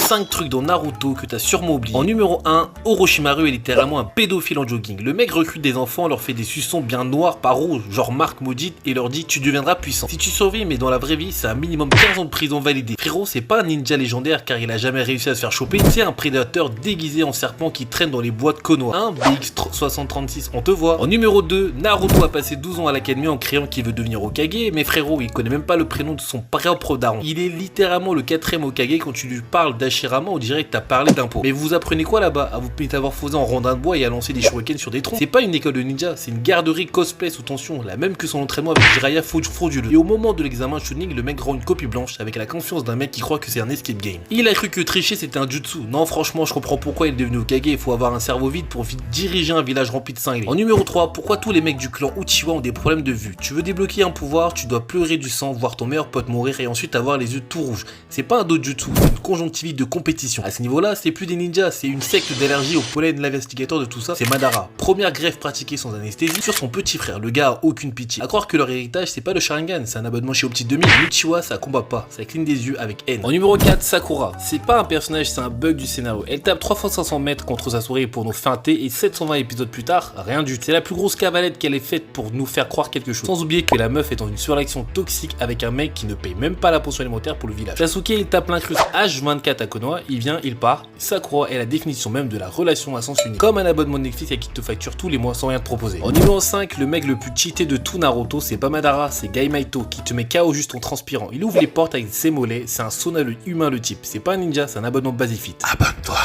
5 trucs dans Naruto que t'as sûrement oublié. En numéro 1, Orochimaru est littéralement un pédophile en jogging. Le mec recrute des enfants, leur fait des suçons bien noirs par rouge, genre marque maudite, et leur dit tu deviendras puissant. Si tu survis, mais dans la vraie vie, c'est un minimum 15 ans de prison validé. Frérot, c'est pas un ninja légendaire car il a jamais réussi à se faire choper, c'est un prédateur déguisé en serpent qui traîne dans les bois de Konoha. Un BX6036, on te voit. En numéro 2, Naruto a passé 12 ans à l'académie en créant qu'il veut devenir Hokage, mais frérot, il connaît même pas le prénom de son propre daron. Il est littéralement le 4ème Hokage. Quand tu lui parles d'Hashirama, on dirait que t'as parlé d'impôts. Mais vous apprenez quoi là-bas? À vous métamorphoser en rondin de bois et à lancer des shurikens sur des troncs. C'est pas une école de ninja, c'est une garderie cosplay sous tension, la même que son entraînement avec Jiraiya frauduleux. Et au moment de l'examen Chunin, le mec rend une copie blanche avec la confiance d'un mec qui croit que c'est un escape game. Il a cru que tricher c'était un jutsu. Non, franchement, je comprends pourquoi il est devenu Hokage. Il faut avoir un cerveau vide pour vite diriger un village rempli de cinglés. En numéro 3, pourquoi tous les mecs du clan Uchiwa ont des problèmes de vue? Tu veux débloquer un pouvoir, tu dois pleurer du sang, voir ton meilleur pote mourir et ensuite avoir les yeux tout rouges. C'est pas un dojutsu, c'est une conjonctivite de compétition. À ce niveau-là, c'est plus des ninjas, c'est une secte d'allergie au pollen. L'investigateur de tout ça, c'est Madara. Première greffe pratiquée sans anesthésie sur son petit frère. Le gars a aucune pitié. À croire que leur héritage, c'est pas le Sharingan, c'est un abonnement chez Opti 2000. Uchiwa, ça combat pas, ça cligne des yeux avec haine. En numéro 4, Sakura. C'est pas un personnage, c'est un bug du scénario. Elle tape 3 fois 500 mètres contre sa souris pour nous feinter et 720 épisodes plus tard, rien du tout. C'est la plus grosse cavalette qu'elle ait faite pour nous faire croire quelque chose. Sans oublier que la meuf est dans une surréaction toxique avec un mec qui ne paye même pas la pension alimentaire pour le village. Sasuke, il tape l'incruste H24 à Konoha, il vient, il part. Sakura est la définition même de la relation à sens unique. Comme un abonnement Netflix qui te facture tous les mois sans rien te proposer. En numéro 5, le mec le plus cheaté de tout Naruto, c'est pas Madara, c'est Gaimaito qui te met KO juste en transpirant. Il ouvre les portes avec ses mollets, c'est un sauna humain le type. C'est pas un ninja, c'est un abonnement Basifit. Abonne-toi.